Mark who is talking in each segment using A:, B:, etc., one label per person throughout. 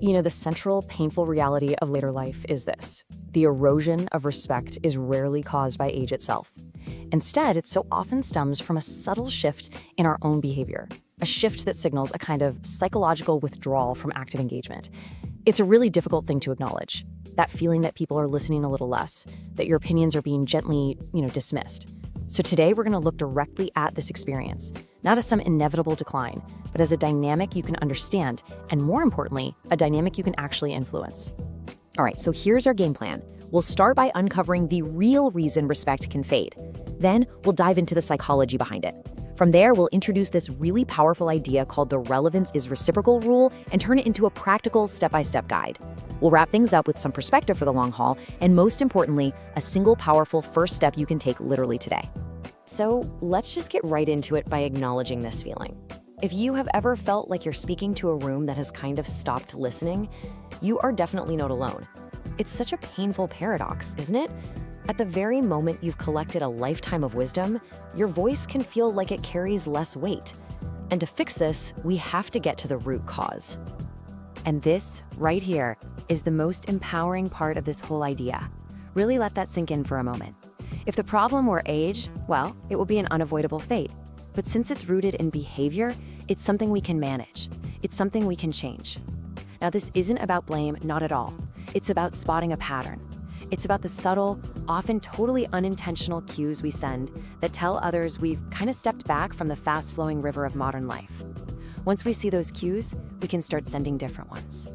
A: The central painful reality of later life is this: the erosion of respect is rarely caused by age itself. Instead, it so often stems from a subtle shift in our own behavior, a shift that signals a kind of psychological withdrawal from active engagement. It's a really difficult thing to acknowledge, that feeling that people are listening a little less, that your opinions are being gently, dismissed. So today we're going to look directly at this experience, not as some inevitable decline, but as a dynamic you can understand, and more importantly, a dynamic you can actually influence.
B: All right, so here's our game plan. We'll start by uncovering the real reason respect can fade. Then we'll dive into the psychology behind it. From there, we'll introduce this really powerful idea called the relevance is reciprocal rule and turn it into a practical step-by-step guide. We'll wrap things up with some perspective for the long haul, and most importantly, a single powerful first step you can take literally today. So let's just get right into it by acknowledging this feeling. If you have ever felt like you're speaking to a room that has kind of stopped listening, you are definitely not alone. It's such a painful paradox, isn't it? At the very moment you've collected a lifetime of wisdom, your voice can feel like it carries less weight. And to fix this, we have to get to the root cause. And this, right here, is the most empowering part of this whole idea. Really let that sink in for a moment. If the problem were age, well, it will be an unavoidable fate. But since it's rooted in behavior, it's something we can manage. It's something we can change. Now, this isn't about blame, not at all. It's about spotting a pattern. It's about the subtle, often totally unintentional cues we send that tell others we've kind of stepped back from the fast-flowing river of modern life. Once we see those cues, we can start sending different ones.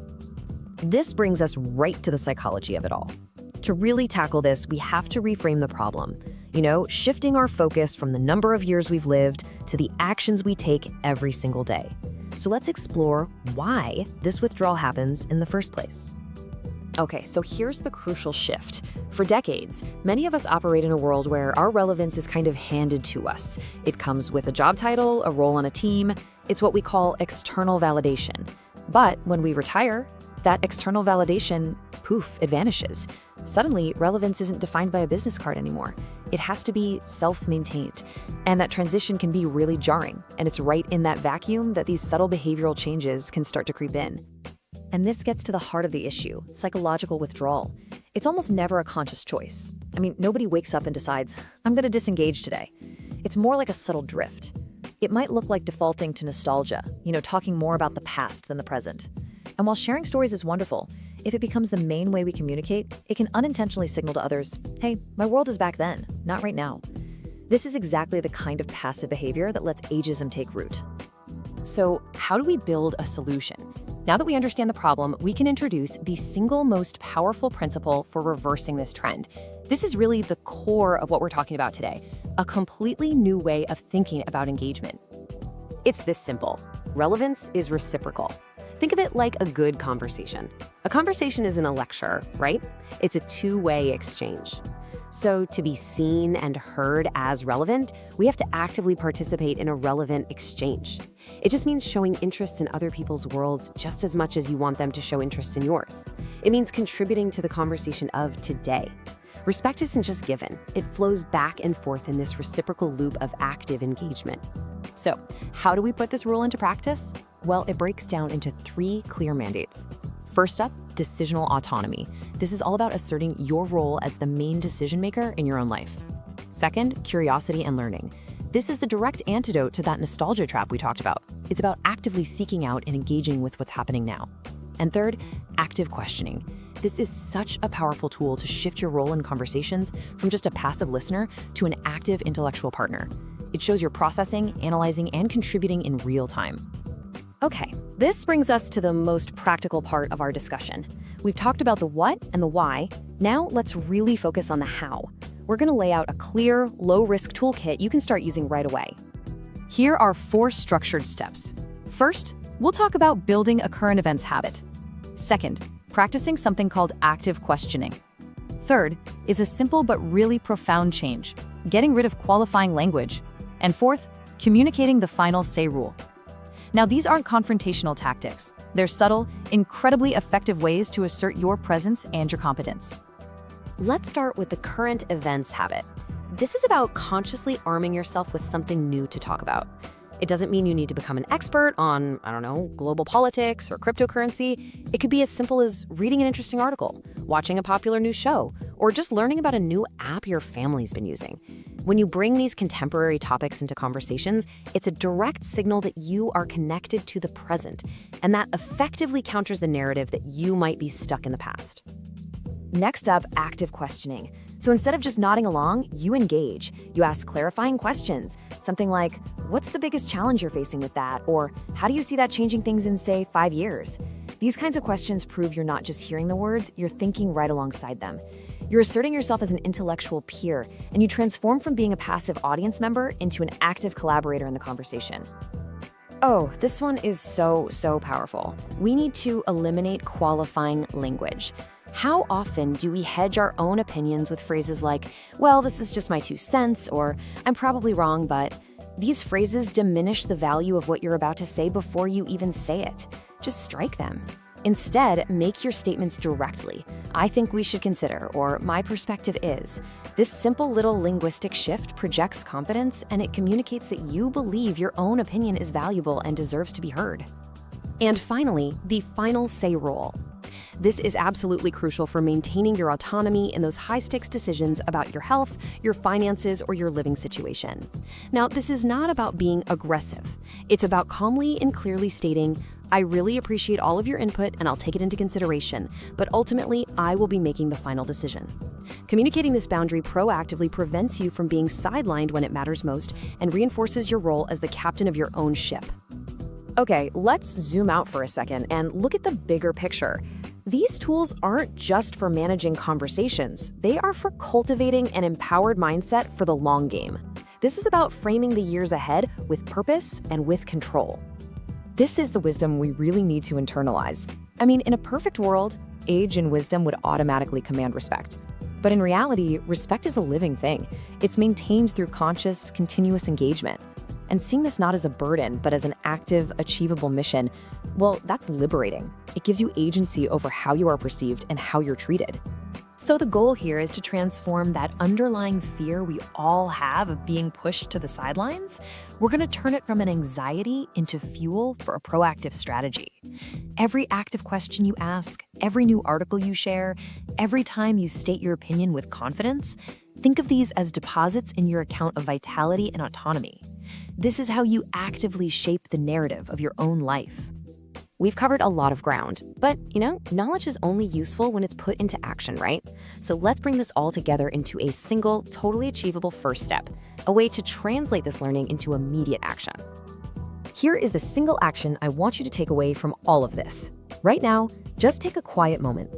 B: This brings us right to the psychology of it all. To really tackle this, we have to reframe the problem. Shifting our focus from the number of years we've lived to the actions we take every single day. So let's explore why this withdrawal happens in the first place. Okay, so here's the crucial shift. For decades, many of us operate in a world where our relevance is kind of handed to us. It comes with a job title, a role on a team. It's what we call external validation. But when we retire, that external validation, poof, it vanishes. Suddenly, relevance isn't defined by a business card anymore. It has to be self-maintained. And that transition can be really jarring. And it's right in that vacuum that these subtle behavioral changes can start to creep in. And this gets to the heart of the issue, psychological withdrawal. It's almost never a conscious choice. Nobody wakes up and decides, I'm going to disengage today. It's more like a subtle drift. It might look like defaulting to nostalgia, talking more about the past than the present. And while sharing stories is wonderful, if it becomes the main way we communicate, it can unintentionally signal to others, hey, my world is back then, not right now. This is exactly the kind of passive behavior that lets ageism take root. So how do we build a solution? Now that we understand the problem, we can introduce the single most powerful principle for reversing this trend. This is really the core of what we're talking about today, a completely new way of thinking about engagement. It's this simple. Relevance is reciprocal. Think of it like a good conversation. A conversation isn't a lecture, right? It's a two-way exchange. So to be seen and heard as relevant, we have to actively participate in a relevant exchange. It just means showing interest in other people's worlds just as much as you want them to show interest in yours. It means contributing to the conversation of today. Respect isn't just given. It flows back and forth in this reciprocal loop of active engagement. So, how do we put this rule into practice? Well, it breaks down into 3 clear mandates. First up, decisional autonomy. This is all about asserting your role as the main decision maker in your own life. Second, curiosity and learning. This is the direct antidote to that nostalgia trap we talked about. It's about actively seeking out and engaging with what's happening now. And third, active questioning. This is such a powerful tool to shift your role in conversations from just a passive listener to an active intellectual partner. It shows you're processing, analyzing, and contributing in real time. Okay, this brings us to the most practical part of our discussion. We've talked about the what and the why. Now let's really focus on the how. We're going to lay out a clear, low-risk toolkit you can start using right away. Here are 4 structured steps. First, we'll talk about building a current events habit. Second, practicing something called active questioning. Third is a simple but really profound change, getting rid of qualifying language. And fourth, communicating the final say rule. Now, these aren't confrontational tactics. They're subtle, incredibly effective ways to assert your presence and your competence. Let's start with the current events habit. This is about consciously arming yourself with something new to talk about. It doesn't mean you need to become an expert on, I don't know, global politics or cryptocurrency. It could be as simple as reading an interesting article, watching a popular new show, or just learning about a new app your family's been using. When you bring these contemporary topics into conversations, it's a direct signal that you are connected to the present, and that effectively counters the narrative that you might be stuck in the past. Next up, active questioning. So instead of just nodding along, you engage. You ask clarifying questions. Something like, what's the biggest challenge you're facing with that? Or how do you see that changing things in, say, 5 years? These kinds of questions prove you're not just hearing the words, you're thinking right alongside them. You're asserting yourself as an intellectual peer, and you transform from being a passive audience member into an active collaborator in the conversation. Oh, this one is so powerful. We need to eliminate qualifying language. How often do we hedge our own opinions with phrases like, well, this is just my 2 cents, or I'm probably wrong, but these phrases diminish the value of what you're about to say before you even say it. Just strike them. Instead, make your statements directly. I think we should consider, or my perspective is. This simple little linguistic shift projects confidence, and it communicates that you believe your own opinion is valuable and deserves to be heard. And finally, the final say role. This is absolutely crucial for maintaining your autonomy in those high-stakes decisions about your health, your finances, or your living situation. Now, this is not about being aggressive. It's about calmly and clearly stating, I really appreciate all of your input and I'll take it into consideration, but ultimately, I will be making the final decision. Communicating this boundary proactively prevents you from being sidelined when it matters most and reinforces your role as the captain of your own ship. Okay, let's zoom out for a second and look at the bigger picture. These tools aren't just for managing conversations, they are for cultivating an empowered mindset for the long game. This is about framing the years ahead with purpose and with control. This is the wisdom we really need to internalize. I mean, in a perfect world, age and wisdom would automatically command respect. But in reality, respect is a living thing. It's maintained through conscious, continuous engagement. And seeing this not as a burden, but as an active, achievable mission, well, that's liberating. It gives you agency over how you are perceived and how you're treated. So the goal here is to transform that underlying fear we all have of being pushed to the sidelines. We're going to turn it from an anxiety into fuel for a proactive strategy. Every active question you ask, every new article you share, every time you state your opinion with confidence, think of these as deposits in your account of vitality and autonomy. This is how you actively shape the narrative of your own life. We've covered a lot of ground, but, knowledge is only useful when it's put into action, right? So let's bring this all together into a single, totally achievable first step, a way to translate this learning into immediate action. Here is the single action I want you to take away from all of this. Right now, just take a quiet moment.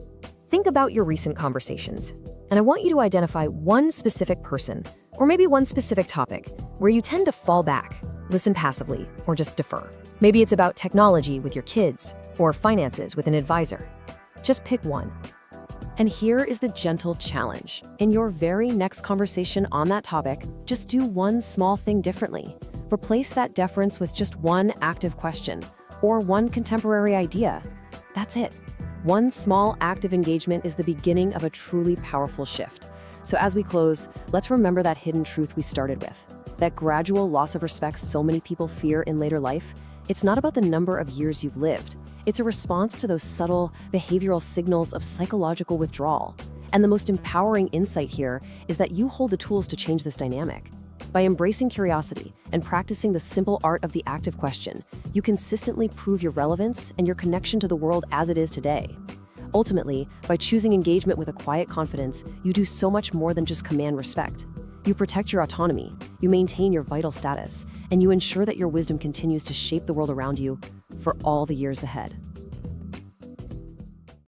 B: Think about your recent conversations, and I want you to identify one specific person, or maybe one specific topic, where you tend to fall back, listen passively, or just defer. Maybe it's about technology with your kids, or finances with an advisor. Just pick one. And here is the gentle challenge. In your very next conversation on that topic, just do one small thing differently. Replace that deference with just one active question, or one contemporary idea. That's it. One small act of engagement is the beginning of a truly powerful shift. So as we close, let's remember that hidden truth we started with. That gradual loss of respect so many people fear in later life. It's not about the number of years you've lived. It's a response to those subtle behavioral signals of psychological withdrawal. And the most empowering insight here is that you hold the tools to change this dynamic. By embracing curiosity and practicing the simple art of the active question, you consistently prove your relevance and your connection to the world as it is today. Ultimately, by choosing engagement with a quiet confidence, you do so much more than just command respect. You protect your autonomy, you maintain your vital status, and you ensure that your wisdom continues to shape the world around you for all the years ahead.